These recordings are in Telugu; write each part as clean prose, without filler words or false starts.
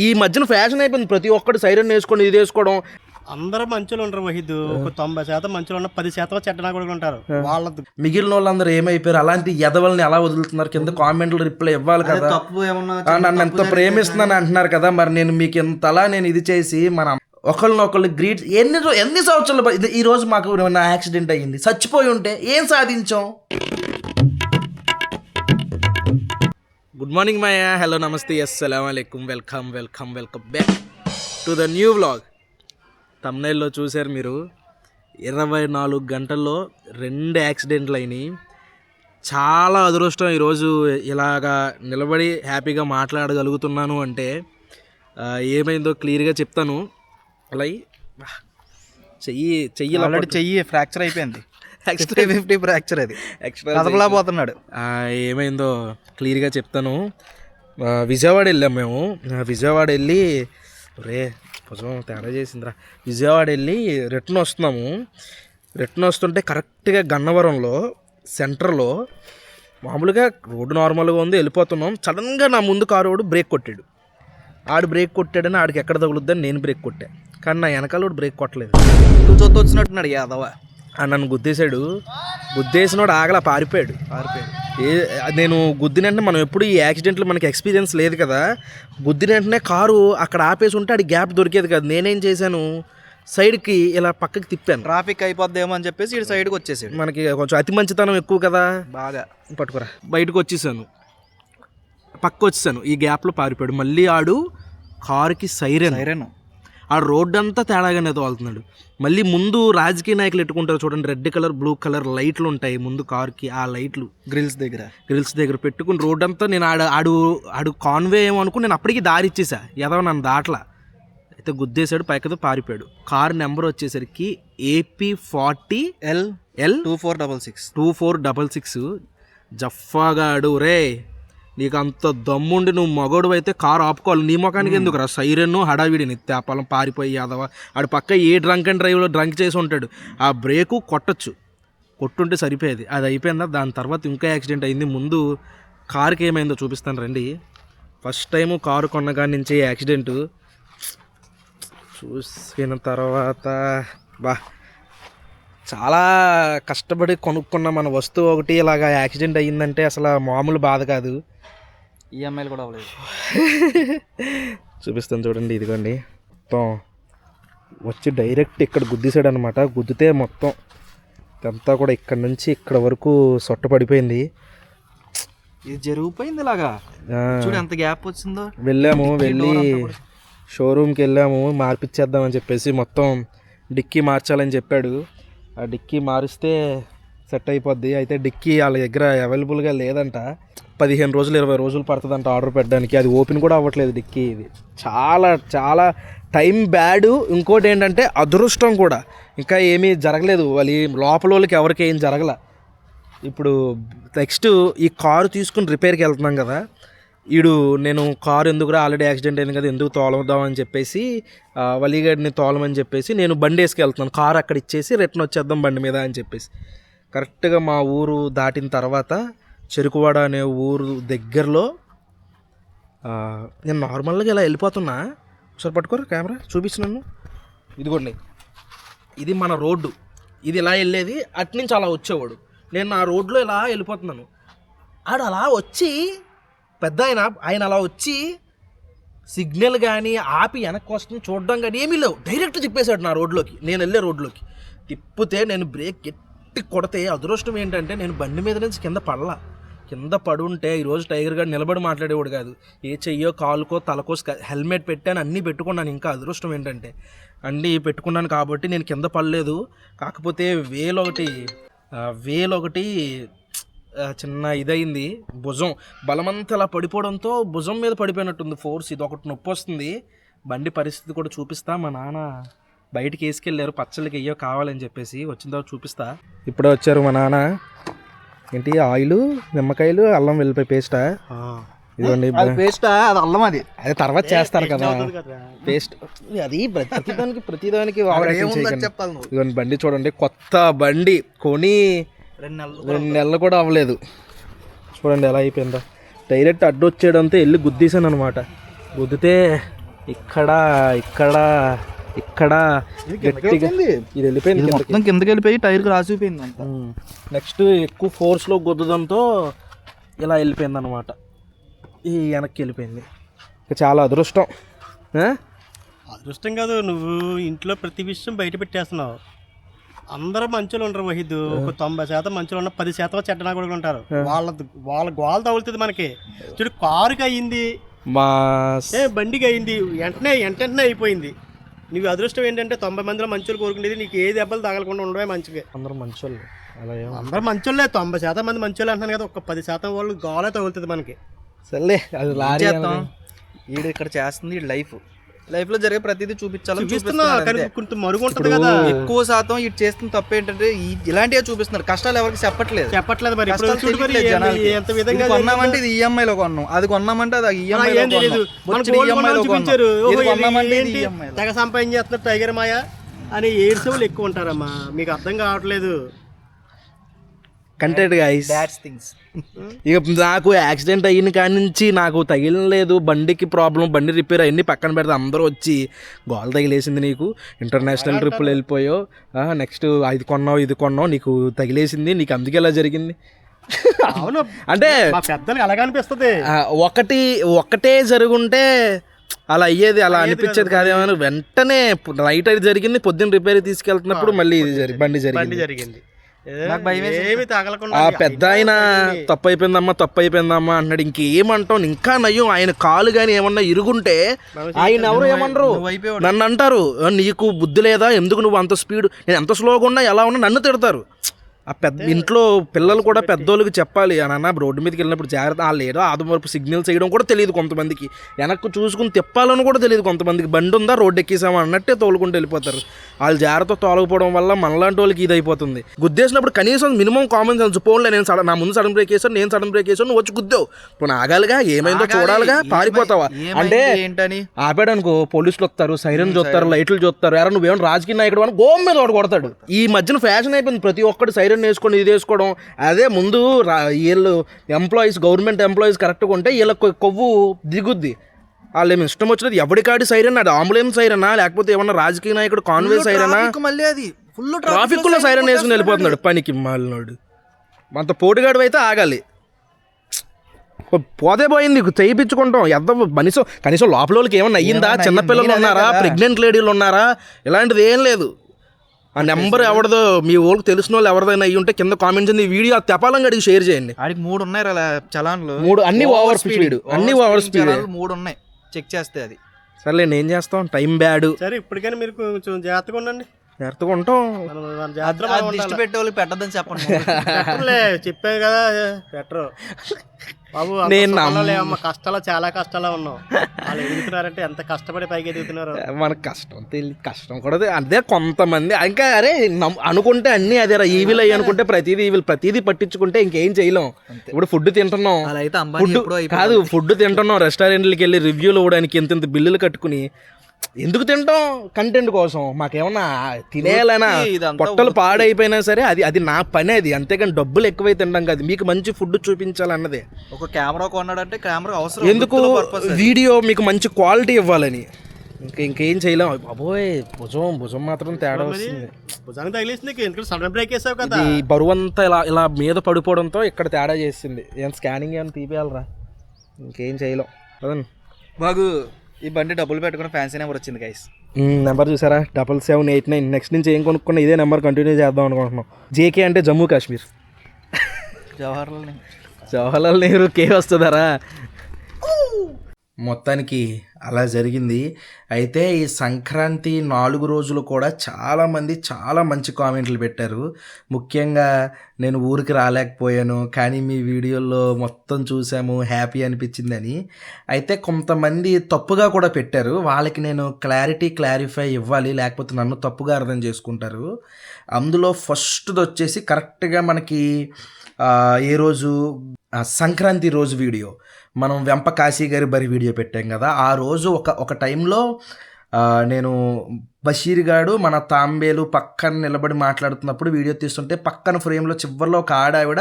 ఈ మధ్యన ఫ్యాషన్ అయిపోయింది, ప్రతి ఒక్కటి సైరన్ వేసుకోవడం, ఇది వేసుకోవడం. అందరూ మంచులు ఉంటారు వహిద్, ఒక 90% మంచులు ఉన్న 10% చెడ్డ కూడా ఉంటారు. వాళ్ళ మిగిలిన వాళ్ళందరూ ఏమైపోయారు? అలాంటి ఎదవల్ని ఎలా వదులుతున్నారు? కింద కామెంట్లు రిప్లై ఇవ్వాలి కదా. నన్ను ఎంత ప్రేమిస్తున్నాను అంటున్నారు కదా, మరి నేను మీకు ఇంతలా నేను ఇది చేసి మన ఒకళ్ళనొకళ్ళు గ్రీట్ ఎన్ని సంవత్సరాలు ఈ రోజు మాకు నా యాక్సిడెంట్ అయ్యింది, చచ్చిపోయి ఉంటే ఏం సాధించాం? గుడ్ మార్నింగ్ మాయా, హలో నమస్తే, అస్సలాము అలైకుం, welcome back to the new vlog. తమ్నైల్లో చూశారు మీరు, 24 గంటల్లో 2 యాక్సిడెంట్లు అయినాయి. చాలా అదృష్టం ఈరోజు ఇలాగా నిలబడి హ్యాపీగా మాట్లాడగలుగుతున్నాను అంటే. ఏమైందో క్లియర్గా చెప్తాను. అలా చెయ్యి ఫ్రాక్చర్ అయిపోయింది, 50 ఫ్రాక్చర్, అది ఎక్స్ట్రా పోతున్నాడు. ఏమైందో క్లియర్గా చెప్తాను. విజయవాడ వెళ్ళాం మేము. విజయవాడ వెళ్ళి కొంచెం తేడా చేసిందిరా. విజయవాడ వెళ్ళి రిటర్న్ వస్తుంటే కరెక్ట్గా గన్నవరంలో సెంటర్లో మామూలుగా రోడ్డు నార్మల్గా ఉంది, వెళ్ళిపోతున్నాం. సడన్గా నా ముందు కారు బ్రేక్ కొట్టాడు. ఆడు బ్రేక్ కొట్టాడని ఆడికి ఎక్కడ తగులుద్దని నేను బ్రేక్ కొట్టా, కానీ నా వెనకాల బ్రేక్ కొట్టలేదు. చూస్తూ వచ్చినట్టున్నాడు యాదవ. నన్ను గుద్దేసినోడు ఆగలా, పారిపోయాడు. నేను గుద్దిన వెంటనే, మనం ఎప్పుడు ఈ యాక్సిడెంట్లు మనకి ఎక్స్పీరియన్స్ లేదు కదా, గుద్దిన వెంటనే కారు అక్కడ ఆపేసి ఉంటే ఆడి గ్యాప్ దొరికేది కదా. నేనేం చేశాను, సైడ్కి ఇలా పక్కకి తిప్పాను, ట్రాఫిక్ అయిపోద్దేమో అని చెప్పేసి ఇటు సైడ్కి వచ్చేసాడు. మనకి కొంచెం అతి మంచితనం ఎక్కువ కదా, బాగా పట్టుకురా. బయటకు వచ్చేసాను, పక్కకు వచ్చేసాను, ఈ గ్యాప్లో పారిపోయాడు. మళ్ళీ ఆడు కారుకి సైరన్ ఆ రోడ్డు అంతా తేడాగానే తోలుతున్నాడు. మళ్ళీ ముందు రాజకీయ నాయకులు ఎట్టుకుంటారు చూడండి, రెడ్ కలర్ బ్లూ కలర్ లైట్లు ఉంటాయి ముందు కారుకి. ఆ లైట్లు గ్రిల్స్ దగ్గర పెట్టుకుని రోడ్డు అంతా నేను ఆడు కాన్వే ఏమో అనుకుని నేను అప్పటికి దారి ఇచ్చేసా, ఏదో నన్ను దాట్లా. అయితే గుద్దేశాడు, పైకతో పారిపోయాడు. కారు నెంబర్ వచ్చేసరికి AP40L 2466. జఫాగాడు. రే నీకు అంత దమ్ముండి నువ్వు మగోడు అయితే కారు ఆపుకోవాలి, నీ ముఖానికి ఎందుకు రా సైరన్ హడావిడిని తేపాలం పారిపోయి యాదవ. ఆడు పక్క ఏ డ్రంక్ అండ్ డ్రైవ్లో డ్రంక్ చేసి ఉంటాడు, ఆ బ్రేకు కొట్టుంటే సరిపోయేది. అది అయిపోయిందా, దాని తర్వాత ఇంకా యాక్సిడెంట్ అయింది. ముందు కారుకి ఏమైందో చూపిస్తాను రండి. ఫస్ట్ టైము కారు కొన్నగాడి నుంచి యాక్సిడెంట్ చూసిన తర్వాత చాలా కష్టపడి కొనుక్కున్న మన వస్తువు ఒకటి ఇలాగా యాక్సిడెంట్ అయ్యిందంటే అసలు మామూలు బాధ కాదు. ఈఎంఐలు కూడా అవ్వలేదు. చూపిస్తాను చూడండి, ఇదిగోండి. మొత్తం వచ్చి డైరెక్ట్ ఇక్కడ గుద్దేశాడు అనమాట. గుద్దితే మొత్తం అంతా కూడా ఇక్కడ నుంచి ఇక్కడ వరకు సొట్ట పడిపోయింది. ఇది జరిగిపోయింది ఇలాగా, చూడు ఎంత గ్యాప్ వచ్చిందో. వెళ్ళి షోరూమ్కి వెళ్ళాము, మార్పిచ్చేద్దామని చెప్పేసి. మొత్తం డిక్కీ మార్చాలని చెప్పాడు. ఆ డిక్కీ మారిస్తే సెట్ అయిపోద్ది. అయితే డిక్కీ వాళ్ళ దగ్గర అవైలబుల్గా లేదంట, 15 రోజులు 20 రోజులు పడుతుందంట ఆర్డర్ పెట్టడానికి. అది ఓపెన్ కూడా అవ్వట్లేదు డిక్కీ. ఇది చాలా టైం బ్యాడ్. ఇంకోటి ఏంటంటే అదృష్టం కూడా, ఇంకా ఏమీ జరగలేదు. వాళ్ళకి ఎవరికి ఏం జరగల. ఇప్పుడు నెక్స్ట్ ఈ కారు తీసుకుని రిపేర్కి వెళ్తున్నాం కదా, నేను కారు ఎందుకురా, ఆల్రెడీ యాక్సిడెంట్ అయింది కదా, ఎందుకు తోలదామని చెప్పేసి వలీగడిని తోలమని చెప్పేసి నేను బండి వేసుకెళ్తున్నాను. కారు అక్కడ ఇచ్చేసి రిటర్న్ వచ్చేద్దాం బండి మీద అని చెప్పేసి. కరెక్ట్గా మా ఊరు దాటిన తర్వాత చెరుకువాడ అనే ఊరు దగ్గరలో నేను నార్మల్గా ఇలా వెళ్ళిపోతున్నా. ఒకసారి పట్టుకోరు కెమెరా, చూపించినాను. ఇదిగోండి, ఇది మన రోడ్డు. ఇది ఇలా వెళ్ళేది, అట్నుంచి అలా వచ్చేవాడు. నేను నా రోడ్లో ఇలా వెళ్ళిపోతున్నాను. ఆడు అలా వచ్చి పెద్ద ఆయన అలా వచ్చి సిగ్నల్ కానీ ఆపి వెనక్కి వస్తుంది చూడడం కానీ ఏమీ లేవు, డైరెక్ట్ తిప్పేశాడు నా రోడ్లోకి, నేను వెళ్ళే రోడ్లోకి. తిప్పితే నేను బ్రేక్ గట్టి కొడితే అదృష్టం ఏంటంటే నేను బండి మీద నుంచి కింద పడుంటే ఈరోజు టైగర్ గారు నిలబడి మాట్లాడేవాడు కాదు. ఏ చెయ్యో కాలుకో తలకో హెల్మెట్ పెట్టాను, అన్నీ పెట్టుకున్నాను. ఇంకా అదృష్టం ఏంటంటే అన్నీ పెట్టుకున్నాను కాబట్టి నేను కింద పడలేదు. కాకపోతే వేలు ఒకటి చిన్న ఇదయింది. భుజం బలమంతా ఇలా పడిపోవడంతో భుజం మీద పడిపోయినట్టుంది ఫోర్స్. ఇది ఒకటి నొప్పి వస్తుంది. బండి పరిస్థితి కూడా చూపిస్తా. మా నాన్న బయటికి వేసుకెళ్ళారు పచ్చళ్ళకి అయ్యో కావాలని చెప్పేసి, వచ్చిన తర్వాత చూపిస్తా. ఇప్పుడే వచ్చారు మా నాన్న. ఏంటి ఆయిల్, నిమ్మకాయలు, అల్లం వెల్లిపాయ పేస్టా? ఇదిగోండి పేస్ట్, అది అల్లం, అది తర్వాత చేస్తారు కదా పేస్ట్. అది ప్రతిదానికి ఇదిగోండి బండి చూడండి, కొత్త బండి కొని 2 నెలలు కూడా అవ్వలేదు. చూడండి ఎలా అయిపోయిందో. డైరెక్ట్ అడ్డు వచ్చేయడంతో వెళ్ళి గుద్దేశాను అనమాట. గుద్దితే ఇక్కడ ఇక్కడ ఇక్కడ గట్టిగా ఇది వెళ్ళిపోయింది కిందకి. మొత్తం కిందకి వెళ్ళిపోయి టైర్కి రాసిపోయింది అంతా. నెక్స్ట్ ఎక్కువ ఫోర్స్లో గుద్దడంతో ఇలా వెళ్ళిపోయింది అనమాట. ఈ వెనక్కి వెళ్ళిపోయింది. ఇక చాలా అదృష్టం. అదృష్టం కాదు, నువ్వు ఇంట్లో ప్రతి విషయం బయట పెట్టేస్తున్నావు. అందరూ మంచులు ఉండరు వహిద్. ఒక 90% మంచులు ఉన్న 10% చెడ్డ కూడా ఉంటారు. వాళ్ళ గోల తగులుతుంది మనకి. చూడు, కారుకి అయ్యింది, మా బండికి అయ్యింది, వెంటనే అయిపోయింది. నీకు అదృష్టం ఏంటంటే 90 మందిలో మంచులు కోరుకునేది నీకు ఏ దెబ్బలు తగలకుండా ఉండడమే మంచిగా. అందరూ మంచోళ్ళు. అలా అందరూ మంచోళ్ళే, 90% మంది మంచోళ్ళు అంటున్నాను కదా, ఒక 10% వాళ్ళు గోలే తగులుతుంది మనకి. సర్లే, అది లారీ చేస్తాం. ఈడు ఇక్కడ చేస్తుంది లైఫ్ లో జరిగే ప్రతిదీ చూపిస్తున్నా. కానీ కొంత మరుగు ఉంటుంది కదా. ఎక్కువ శాతం ఇటు చేస్తున్న తప్పు ఏంటంటే ఇలాంటివే చూపిస్తున్నారు. కష్టాలు ఎవరికి చెప్పట్లేదు. మరి ఎంత విధంగా కొన్నామంటే ఇది ఈఎంఐ లో కొన్నాం, అది కొన్నామంటే అది ఈఎంఐ చూపించారు. తెగ సంపాదన చేస్తున్నారు టైగర్ మాయ అని ఏడ్సేవాళ్ళు ఎక్కువ ఉంటారమ్మా. మీకు అర్థం కావట్లేదు. Content guys. థింగ్స్. ఇక నాకు యాక్సిడెంట్ అయిన కాడి నుంచి నాకు తగిలినలేదు. బండికి ప్రాబ్లం, బండి రిపేర్ అన్నీ పక్కన పెడితే అందరూ వచ్చి గోల తగిలేసింది నీకు, ఇంటర్నేషనల్ ట్రిప్పులు వెళ్ళిపోయావు, నెక్స్ట్ ఇది కొన్నావు, నీకు తగిలేసింది, నీకు అందుకే ఇలా జరిగింది. అవును, అంటే పెద్దలు అలాగే అనిపిస్తుంది. ఒకటే జరుగుంటే అలా అయ్యేది, అలా అనిపించేది కాదేమో. వెంటనే నైట్ అది జరిగింది, పొద్దున్న రిపేర్ తీసుకెళ్తున్నప్పుడు మళ్ళీ ఇది బండి జరిగింది. ఆ పెద్ద ఆయన తప్పు అయిపోయిందమ్మా అన్నాడు. ఇంకేమంటావు, ఇంకా నయ్యం. ఆయన కాలు కానీ ఏమన్నా ఇరుగుంటే ఆయన ఎవరు ఏమనరు, నన్ను అంటారు నీకు బుద్ధి లేదా, ఎందుకు నువ్వు అంత స్పీడ్, నేను ఎంత స్లోగా ఉన్నా ఎలా ఉన్నా నన్ను తిడతారు. ఆ పెద్ద ఇంట్లో పిల్లలు కూడా పెద్దోళ్ళకి చెప్పాలి, నాన్న రోడ్డు మీదకి వెళ్ళినప్పుడు జాగ్రత్త. వాళ్ళు ఏదో ఆదమరపు సిగ్నల్స్ వేయడం కూడా తెలియదు కొంతమందికి, వెనక్కు చూసుకుని తిప్పాలని కూడా తెలియదు కొంతమందికి. బండి ఉందా, రోడ్డు ఎక్కేసామా అన్నట్టే తోలుకుంటూ వెళ్ళిపోతారు. వాళ్ళు జాగ్రత్త తోలకపోవడం వల్ల మనలాంటి వాళ్ళకి ఇది అయిపోతుంది. గుద్దేసినప్పుడు కనీసం మినిమం కామన్ సెన్స్, పోన్లే నేను నా ముందు సడన్ బ్రేక్ వేసాను, నేను సడన్ బ్రేక్ వేసాను, నువ్వు వచ్చి గుద్దావు, ఇప్పుడు ఆగాలిగా, ఏమైందో చూడాలిగా, పారిపోతావా అంటే ఆపాడు అనుకో పోలీసులు వస్తారు, సైరన్ చూస్తారు, లైట్లు చూస్తారు, ఎవరైనా నువ్వేమన్నా రాజకీయ నాయకుడు అని గోమ్ మీద ఒకటి కొడతాడు. ఈ మధ్యన ఫ్యాషన్ అయిపోయింది, ప్రతి ఒక్కటి సైరన్ వేసుకోండి, ఇది వేసుకోవడం. అదే ముందు వీళ్ళు ఎంప్లాయీస్, గవర్నమెంట్ ఎంప్లాయీస్ కరెక్ట్గా ఉంటే వీళ్ళ కొవ్వు దిగుద్ది. వాళ్ళు ఏమి ఇష్టం వచ్చినది ఎవడి కాడి సైరన్, అది అంబులెన్స్ సైరనా లేకపోతే ఏమన్నా రాజకీయ నాయకుడు కాన్వే సైరనా, ట్రాఫిక్ లో సైరన్ వేసుకుని వెళ్ళిపోతున్నాడు పనికి మాలినోడు. అంత పోటుగాడు అయితే ఆగాలి. పోతే పోయింది, చేయించుకుంటాం. కనీసం లోపల వాళ్ళకి ఏమన్నా అయ్యిందా, చిన్నపిల్లలు ఉన్నారా, ప్రెగ్నెంట్ లేడీలు ఉన్నారా, ఇలాంటిది ఏం లేదు. ఆ నెంబర్ ఎవరిదో మీ ఊళ్ళకి తెలిసిన వాళ్ళు ఎవరిదైనా అయ్యి ఉంటే కింద కామెంట్స్ ఈ వీడియో తెపాలంగా అడిగి షేర్ చేయండి. ఆడికి 3 ఉన్నాయి అలా చలాన్లు, 3 అన్ని ఓవర్ స్పీడ్, 3 ఉన్నాయి, చెక్ చేస్తే అది. సర్లే, నేను చేస్తాం, టైం బ్యాడ్. సరే, ఇప్పటికైనా మీరు కొంచెం జాగ్రత్తగా ఉండండి. జాగ్రత్తగా ఉంటాం. దిష్టి పెట్టే వాళ్ళకి పెట్టద్దని చెప్పండి. చెప్పాను కదా, పెట్టరు బాబు. నేను కష్టాలు, చాలా కష్టాలు ఉన్నాం. వాళ్ళు ఎదుగుతున్నారంటే ఎంత కష్టపడి పైకి ఎదుగుతున్నారు. మనకు కష్టం కూడా అదే. కొంతమంది ఇంకా అరే అనుకుంటే అన్ని అదేరా, ఈవిల్ అయ్యి అనుకుంటే ప్రతిదీ పట్టించుకుంటే ఇంకేం చేయలేం. ఇప్పుడు ఫుడ్ తింటున్నాం, ఫుడ్ తింటున్నాం, రెస్టారెంట్లకి వెళ్ళి రివ్యూలు ఇవ్వడానికి ఎంత బిల్లులు కట్టుకుని ఎందుకు తింటాం? కంటెంట్ కోసం. మాకేమన్నా తినేయాలనా, పొట్టలు పాడైపోయినా సరే అది నా పని, అది అంతేకాని డబ్బులు ఎక్కువై తింటాం కాదు, మీకు మంచి ఫుడ్ చూపించాలన్నదే. ఒక కెమెరా కొన్నాడంటే కెమెరా అవసరం ఎందుకు, వీడియో మీకు మంచి క్వాలిటీ ఇవ్వాలని. ఇంకేం చేయలేం. బాబోయ్, భుజం మాత్రం తేడా వస్తుంది. భుజానికి తగిలేసింది, సడన్ బ్రేక్ వేసావు కదా, ఈ బరువు అంతా ఇలా మీద పడిపోవడంతో ఇక్కడ తేడా చేసింది. ఏం స్కానింగ్ ఏమైనా తీపియాలరా, ఇంకేం చేయలేం. అదండి బాగు. ఈ బండి డబ్బులు పెట్టుకుని ఫ్యాన్సీ నెంబర్ వచ్చింది గైస్. నెంబర్ చూసారా, 7789. నెక్స్ట్ నుంచి ఏం కొనుక్కున్నా ఇదే నెంబర్ కంటిన్యూ చేద్దాం అనుకుంటున్నాం. జేకే అంటే జమ్మూ కాశ్మీర్, జవహర్లాల్ నెహ్రూ కే వస్తుందారా. మొత్తానికి అలా జరిగింది. అయితే ఈ సంక్రాంతి 4 రోజులు కూడా చాలామంది చాలా మంచి కామెంట్లు పెట్టారు. ముఖ్యంగా నేను ఊరికి రాలేకపోయాను కానీ మీ వీడియోలో మొత్తం చూసాము, హ్యాపీ అనిపించిందని. అయితే కొంతమంది తప్పుగా కూడా పెట్టారు, వాళ్ళకి నేను క్లారిఫై ఇవ్వాలి, లేకపోతే నన్ను తప్పుగా అర్థం చేసుకుంటారు. అందులో ఫస్ట్ది వచ్చేసి కరెక్ట్గా మనకి ఏ రోజు, సంక్రాంతి రోజు వీడియో మనం వెంప కాశీ గారి బరి వీడియో పెట్టాం కదా. ఆ రోజు ఒక టైంలో నేను బషీర్ గాడు మన తాంబేలు పక్కన నిలబడి మాట్లాడుతున్నప్పుడు వీడియో తీస్తుంటే పక్కన ఫ్రేమ్లో చివరిలో ఒక ఆవిడ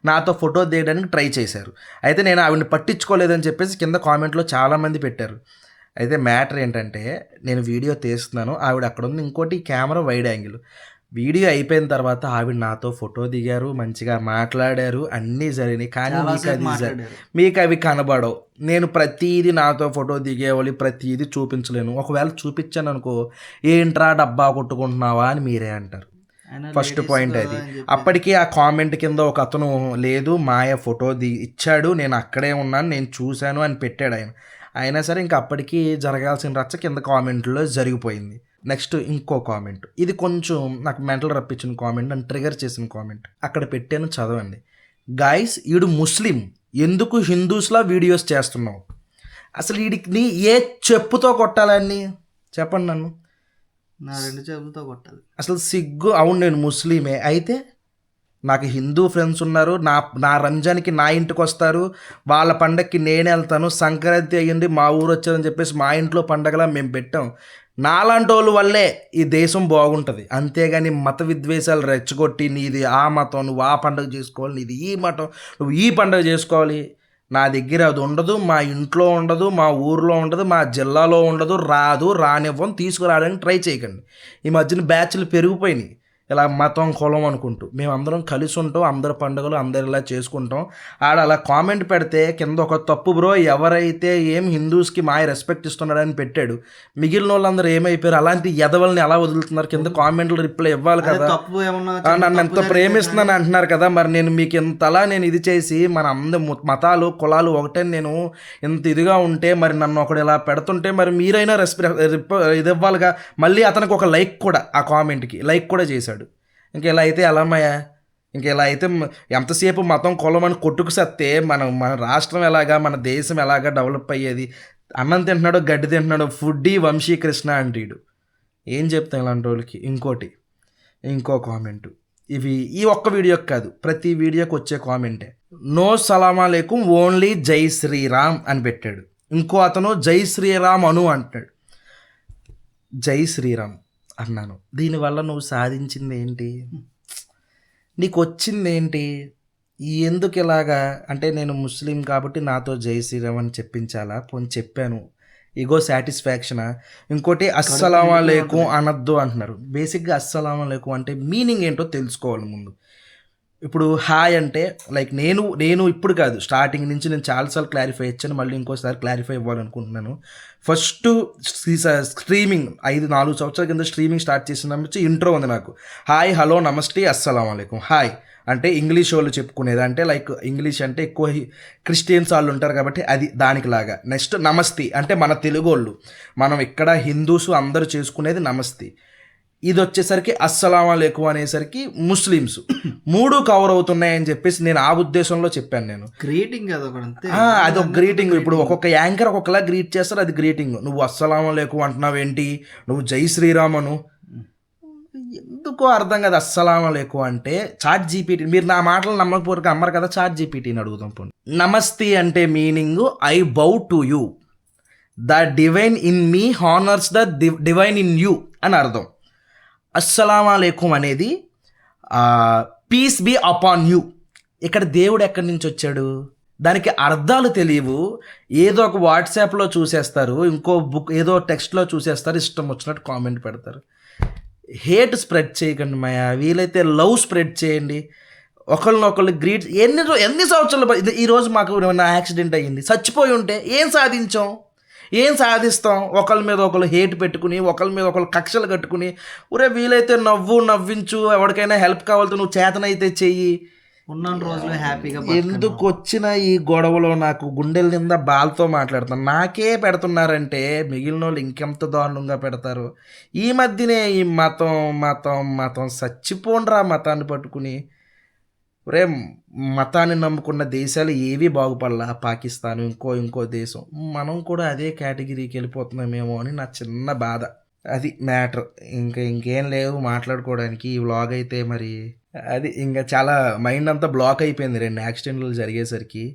నాతో ఫోటో తీయడానికి ట్రై చేశారు. అయితే నేను ఆవిడని పట్టించుకోలేదని చెప్పేసి కింద కామెంట్లో చాలామంది పెట్టారు. అయితే మ్యాటర్ ఏంటంటే నేను వీడియో తీస్తున్నాను, ఆవిడ అక్కడ ఉంది, ఇంకోటి కెమెరా వైడ్ యాంగిల్. వీడియో అయిపోయిన తర్వాత ఆవిడ నాతో ఫోటో దిగారు, మంచిగా మాట్లాడారు, అన్నీ జరిగినాయి. కానీ మీకు అవి కనబడవు. నేను ప్రతీది నాతో ఫోటో దిగేవాళ్ళు ప్రతీది చూపించలేను. ఒకవేళ చూపించాను అనుకో, ఏంట్రా డబ్బా కొట్టుకుంటున్నావా అని మీరే అంటారు. ఫస్ట్ పాయింట్ అది. అప్పటికి ఆ కామెంట్ కింద ఒక అతను లేదు మాయ ఫోటో ఇచ్చాడు, నేను అక్కడే ఉన్నాను, నేను చూశాను అని పెట్టాడు ఆయన. అయినా సరే ఇంకా అప్పటికి జరగాల్సిన రచ్చ కింద కామెంట్లో జరిగిపోయింది. నెక్స్ట్ ఇంకో కామెంట్, ఇది కొంచెం నాకు మెంటల్ రప్పించిన కామెంట్, నన్ను ట్రిగర్ చేసిన కామెంట్. అక్కడ పెట్టాను, చదవండి. గాయస్, ఈడు ముస్లిం, ఎందుకు హిందూస్లా వీడియోస్ చేస్తున్నావు? అసలు వీడికి ఏ చెప్పుతో కొట్టాలని చెప్పండి నన్ను. నా 2 చెప్పులతో కొట్టాలి. అసలు సిగ్గు. అవును నేను ముస్లిమే, అయితే నాకు హిందూ ఫ్రెండ్స్ ఉన్నారు, నా రంజాన్కి నా ఇంటికి వస్తారు, వాళ్ళ పండగకి నేను వెళ్తాను, సంక్రాంతి అయ్యింది మా ఊరు వచ్చారని చెప్పేసి మా ఇంట్లో పండగలా మేము పెట్టాం. నాలాంటి వాళ్ళ వల్లే ఈ దేశం బాగుంటుంది. అంతేగాని మత విద్వేషాలు రెచ్చగొట్టి నీది ఆ మతం, నువ్వు ఆ పండుగ చేసుకోవాలి, నీది ఈ మతం, నువ్వు ఈ పండుగ చేసుకోవాలి, నా దగ్గర అది ఉండదు, మా ఇంట్లో ఉండదు, మా ఊర్లో ఉండదు, మా జిల్లాలో ఉండదు, రానివ్వం, తీసుకురావడానికి ట్రై చేయకండి. ఈ మధ్యన బ్యాచ్లు పెరిగిపోయినాయి ఇలా మతం కులం అనుకుంటూ. మేమందరం కలిసి ఉంటాం, అందరి పండుగలు అందరు ఇలా చేసుకుంటాం. అలా కామెంట్ పెడితే కింద ఒక తప్పు బ్రో, ఎవరైతే ఏం హిందూస్కి మాయ రెస్పెక్ట్ ఇస్తున్నాడని పెట్టాడు, మిగిలిన వాళ్ళందరూ ఏమైపోయారు? అలాంటి ఎదవల్ని ఎలా వదులుతున్నారు? కింద కామెంట్లు రిప్లై ఇవ్వాలి కదా, నన్ను ఎంత ప్రేమిస్తున్నాను అంటున్నారు కదా, మరి నేను మీకు ఇంతలా నేను ఇది చేసి మన అందరి మతాలు కులాలు ఒకటే నేను ఇంత ఇదిగా ఉంటే, మరి నన్ను ఒకడు ఇలా పెడుతుంటే మరి మీరైనా ఇది ఇవ్వాలిగా. మళ్ళీ అతనికి ఒక లైక్ కూడా, ఆ కామెంట్కి లైక్ కూడా చేశాడు. ఇంకెలా అయితే ఎలామయ్యా? ఇంకెలా అయితే ఎంతసేపు మతం కులం అని కొట్టుకు సత్తే మన రాష్ట్రం ఎలాగా, మన దేశం ఎలాగా డెవలప్ అయ్యేది? అన్నం తింటున్నాడు, గడ్డి తింటున్నాడు, ఫుడ్డీ వంశీకృష్ణ అంటాడు. ఏం చెప్తాం ఇలాంటి వాళ్ళకి? ఇంకో కామెంటు, ఈ ఒక్క వీడియోకి కాదు, ప్రతి వీడియోకి వచ్చే కామెంటే, నో సలాం అలైకుం, ఓన్లీ జై శ్రీరామ్ అని పెట్టాడు. ఇంకో అతను జై శ్రీరామ్ అను అంటున్నాడు. జై శ్రీరామ్ అన్నాను, దీనివల్ల నువ్వు సాధించింది ఏంటి? నీకు వచ్చింది ఏంటి? ఎందుకు ఇలాగా అంటే, నేను ముస్లిం కాబట్టి నాతో జై శ్రీరామ్ అని చెప్పించాలా? పోనీ చెప్పాను, ఇగో సాటిస్ఫాక్షనా? ఇంకోటి అస్సలాము అలైకుం అనద్దు అంటున్నారు. బేసిక్గా అస్సలాము అలైకుం అంటే మీనింగ్ ఏంటో తెలుసుకోవాలి ముందు. ఇప్పుడు హాయ్ అంటే లైక్ నేను ఇప్పుడు కాదు, స్టార్టింగ్ నుంచి నేను చాలాసార్లు క్లారిఫై ఇచ్చాను, మళ్ళీ ఇంకోసారి క్లారిఫై ఇవ్వాలనుకుంటున్నాను. ఫస్ట్ స్ట్రీమింగ్ 4 సంవత్సరాల కింద స్ట్రీమింగ్ స్టార్ట్ చేసినప్పుడు ఇంట్రో ఉంది నాకు, హాయ్ హలో నమస్తే అస్సలాము అలైకుం. హాయ్ అంటే ఇంగ్లీష్ వాళ్ళు చెప్పుకునేది, అంటే లైక్ ఇంగ్లీష్ అంటే ఎక్కువ క్రిస్టియన్స్ వాళ్ళు ఉంటారు కాబట్టి అది దానికి లాగా. నెక్స్ట్ నమస్తే అంటే మన తెలుగు వాళ్ళు, మనం ఇక్కడ హిందూస్ అందరూ చేసుకునేది నమస్తే. ఇది వచ్చేసరికి అస్సలాము అలైకుం అనేసరికి ముస్లిమ్స్ 3 కవర్ అవుతున్నాయని చెప్పేసి నేను ఆ ఉద్దేశంలో చెప్పాను. నేను గ్రీటింగ్ అది ఒక గ్రీటింగ్. ఇప్పుడు ఒక్కొక్క యాంకర్ ఒక్కొక్కలా గ్రీట్ చేస్తారు, అది గ్రీటింగ్. నువ్వు అస్సలాము అలైకుం అంటున్నావు ఏంటి? నువ్వు జై శ్రీరామను ఎందుకో అర్థం కదా. అస్సలాము అలైకుం అంటే చాట్ జీపీటీ, మీరు నా మాటలు నమ్మకపోతే అమ్మరు కదా, చాట్ జీపీటీని అడుగుతాం. పోనీ నమస్తే అంటే meaning I bow to you, the divine in me honours the divine in you అని అర్థం. అస్సలాము అలైకుం అనేది పీస్ బీ అపాన్ యూ. ఇక్కడ దేవుడు ఎక్కడి నుంచి వచ్చాడు? దానికి అర్థాలు తెలియవు, ఏదో ఒక వాట్సాప్లో చూసేస్తారు, ఇంకో బుక్ ఏదో టెక్స్ట్లో చూసేస్తారు, ఇష్టం వచ్చినట్టు కామెంట్ పెడతారు. హేట్ స్ప్రెడ్ చేయకండి మాయా, వీలైతే లవ్ స్ప్రెడ్ చేయండి. ఒకళ్ళనొకళ్ళు గ్రీట్. ఎన్ని సంవత్సరాలు ఈరోజు మాకు నా యాక్సిడెంట్ అయ్యింది, చచ్చిపోయి ఉంటే ఏం సాధిస్తాం? ఒకళ్ళ మీద ఒకళ్ళు హేట్ పెట్టుకుని, ఒకళ్ళ మీద ఒకళ్ళు కక్షలు కట్టుకుని, వీలైతే నవ్వించు, ఎవరికైనా హెల్ప్ కావాలంటే నువ్వు చేతనైతే చెయ్యి. ఉన్న రోజులు హ్యాపీగా. ఎందుకు వచ్చిన ఈ గొడవలో నాకు గుండెల నిండా బాల్తో మాట్లాడుతాను. నాకే పెడుతున్నారంటే మిగిలిన వాళ్ళు ఇంకెంత దారుణంగా పెడతారు. ఈ మధ్యనే ఈ మతం చచ్చిపోండ్రా మతాన్ని పట్టుకుని. మతాన్ని నమ్ముకున్న దేశాలు ఏవి బాగుపడలా, పాకిస్తాన్ ఇంకో దేశం. మనం కూడా అదే కేటగిరీకి వెళ్ళిపోతున్నామేమో అని నా చిన్న బాధ. అది మ్యాటర్. ఇంకేం లేవు మాట్లాడుకోవడానికి. ఈ వ్లాగ్ అయితే మరి అది ఇంకా చాలా మైండ్ అంతా బ్లాక్ అయిపోయింది 2 యాక్సిడెంట్లు జరిగేసరికి.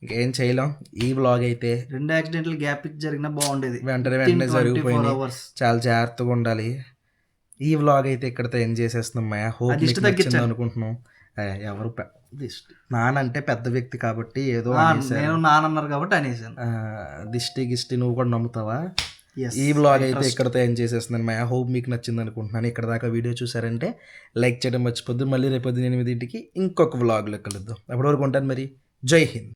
ఇంకేం చేయలేం. ఈ వ్లాగ్ అయితే 2 యాక్సిడెంట్లు గ్యాప్ జరిగినా బాగుండేది, వెంటనే జరిగిపోయింది. చాలా జాగ్రత్తగా ఉండాలి. ఈ వ్లాగ్ అయితే ఇక్కడితో ఎండ్ చేసేస్తున్నాం. హోప్ నచ్చింది అనుకుంటున్నాం. ఎవరు దిష్టి నానంటే పెద్ద వ్యక్తి కాబట్టి ఏదో నేను నానన్నారు కాబట్టి అనేసాను. దిష్టి గిష్టి నువ్వు కూడా నమ్ముతావా? ఈ బ్లాగ్ అయితే ఇక్కడతో ఏం చేసేస్తున్నాను. మై హోప్ మీకు నచ్చింది అనుకుంటున్నాను. ఇక్కడ దాకా వీడియో చూసారంటే లైక్ చేయడం మర్చిపోద్దు. మళ్ళీ రేపు 8 ఇంకొక వ్లాగ్లో కలుద్దాం. అప్పటి వరకు ఉంటాను మరి. జై హింద్.